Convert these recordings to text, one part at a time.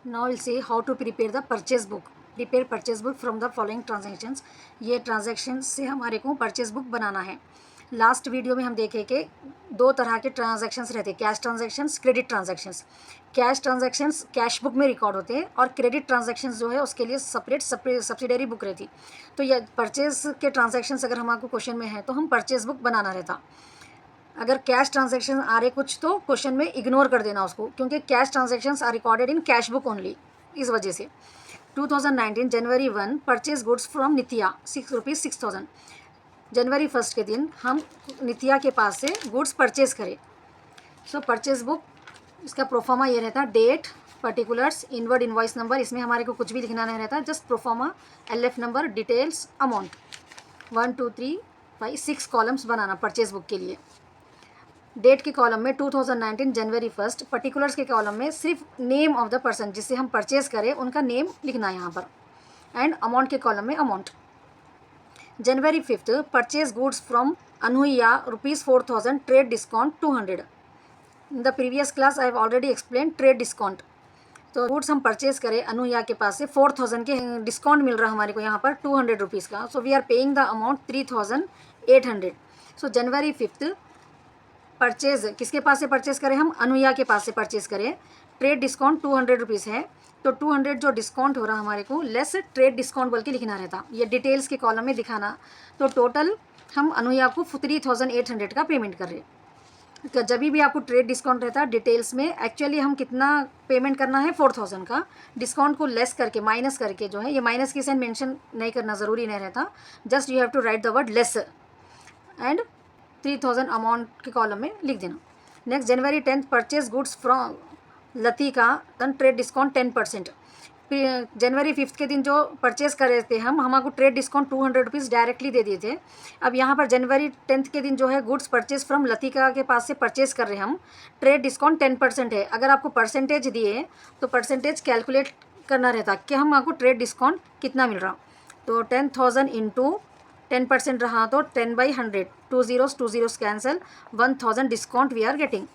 Now we'll see how to prepare the purchase book. Prepare purchase book from the following transactions. ये transactions से हमारे को purchase book बनाना है. Last video में हम देखे कि दो तरह के ट्रांजैक्शंस रहते हैं, cash transactions, credit transactions. Cash transactions cash book में रिकॉर्ड होते हैं और क्रेडिट ट्रांजैक्शंस जो है उसके लिए सेपरेट सब्सिडरी बुक रहती. तो ये परचेज के ट्रांजैक्शंस अगर हमारे क्वेश्चन में है तो हम परचेज बुक बनाना रहता. अगर कैश ट्रांजैक्शन आ रहे कुछ तो क्वेश्चन में इग्नोर कर देना उसको, क्योंकि cash transactions are recorded in cash book only. इस वजह से 2019 January 1 purchase goods from Nitiya ₹6,000. जनवरी 1 के दिन हम नितिया के पास से गुड्स परचेज करें. सो परचेज बुक इसका प्रोफार्मा ये रहता है, date, particulars, inward invoice number. इसमें हमारे को कुछ भी लिखना नहीं रहता, just proforma, LF number, details, amount. 1 2 3 5 6 columns बनाना परचेज बुक के लिए. डेट के कॉलम में 2019 जनवरी 1, पर्टिकुलर्स के कॉलम में सिर्फ नेम ऑफ द पर्सन जिससे हम परचेज करें उनका नेम लिखना है यहाँ पर, एंड अमाउंट के कॉलम में amount. January 5 purchase goods from Anuya ₹4,000, trade discount 200. In the previous class I have already explain trade discount. तो गुड्स हम परचेज करें अनुया के पास से 4,000 के डिस्काउंट मिल रहा है हमारे को यहाँ पर ₹200 का. So we are paying the amount 3,800. So January 5 purchase किसके पास से परचेज करें, हम अनुया के पास से परचेज करें. ट्रेड डिस्काउंट ₹200 है, तो 200 जो डिस्काउंट हो रहा हमारे को लेस ट्रेड डिस्काउंट बोल के लिखना रहता. ये डिटेल्स के कॉलम में दिखाना. तो टोटल हम अनुया को 3,800 का पेमेंट कर रहे. तो जब भी आपको ट्रेड डिस्काउंट रहता है डिटेल्स में, एक्चुअली हम कितना पेमेंट करना है 4,000 का. डिस्काउंट को लेस करके, माइनस करके जो है, ये माइनस की साइन मेंशन नहीं करना ज़रूरी नहीं रहता, just you have to write the word less and 3,000 amount के कॉलम में लिख देना. Next January 10 purchase goods from Latika, then trade discount 10%. जनवरी 5 के दिन जो परचेज कर रहे थे हम, हमारे को ट्रेड डिस्काउंट ₹200 डायरेक्टली दे दिए थे. अब यहाँ पर जनवरी 10 के दिन जो है गुड्स परचेज फ्रॉम लतिका के पास से परचेज कर रहे हैं हम, ट्रेड डिस्काउंट 10% है. अगर आपको परसेंटेज दिए तो परसेंटेज कैलकुलेट करना रहता कि हम आपको ट्रेड डिस्काउंट कितना मिल रहा. तो 10,000 इंटू 10% रहा तो 10/100, 2 zeros cancel, 1,000 discount we are getting.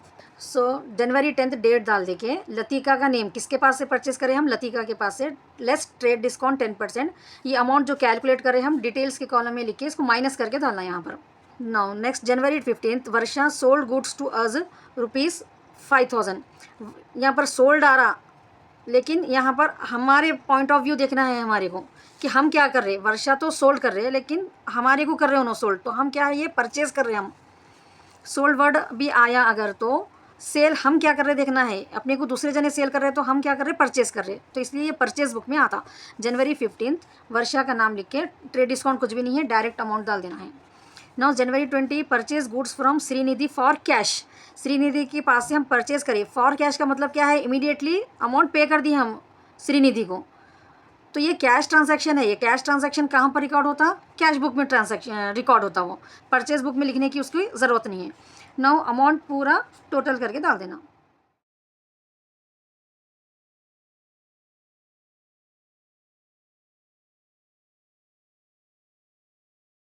So January 10 date डाल दे के लतिका का नेम, किसके पास से परचेज करें हम, लतिका के पास से, लेस ट्रेड डिस्काउंट 10%. ये अमाउंट जो कैलकुलेट करें हम डिटेल्स के कॉलम में लिख के इसको माइनस करके डालना यहाँ पर. Now next January 15 Varsha sold goods to us ₹5,000. यहाँ पर सोल्ड आ रहा, लेकिन यहाँ पर हमारे पॉइंट ऑफ व्यू देखना है हमारे को कि हम क्या कर रहे हैं. वर्षा तो सोल्ड कर रहे हैं, लेकिन हमारे को कर रहे हो नो सोल्ड, तो हम क्या है, ये परचेज कर रहे हैं हम. सोल्ड वर्ड भी आया अगर तो सेल हम क्या कर रहे देखना है. अपने को दूसरे जने सेल कर रहे हैं तो हम क्या कर रहे, परचेज कर रहे. तो इसलिए ये परचेज बुक में आता. जनवरी 15 वर्षा का नाम लिख के, ट्रेड डिस्काउंट कुछ भी नहीं है, डायरेक्ट अमाउंट डाल देना है. Now January 20 purchase goods from Shrinidhi for cash. Shrinidhi के पास से हम परचेज करें. फॉर कैश का मतलब क्या है, इमीडिएटली अमाउंट पे कर दी हम श्रीनिधि को. तो ये कैश ट्रांजैक्शन है. ये कैश ट्रांजैक्शन कहाँ पर रिकॉर्ड होता, कैश बुक में ट्रांजैक्शन रिकॉर्ड होता. वो परचेज बुक में लिखने की उसकी ज़रूरत नहीं है. नाउ अमाउंट पूरा टोटल करके डाल देना.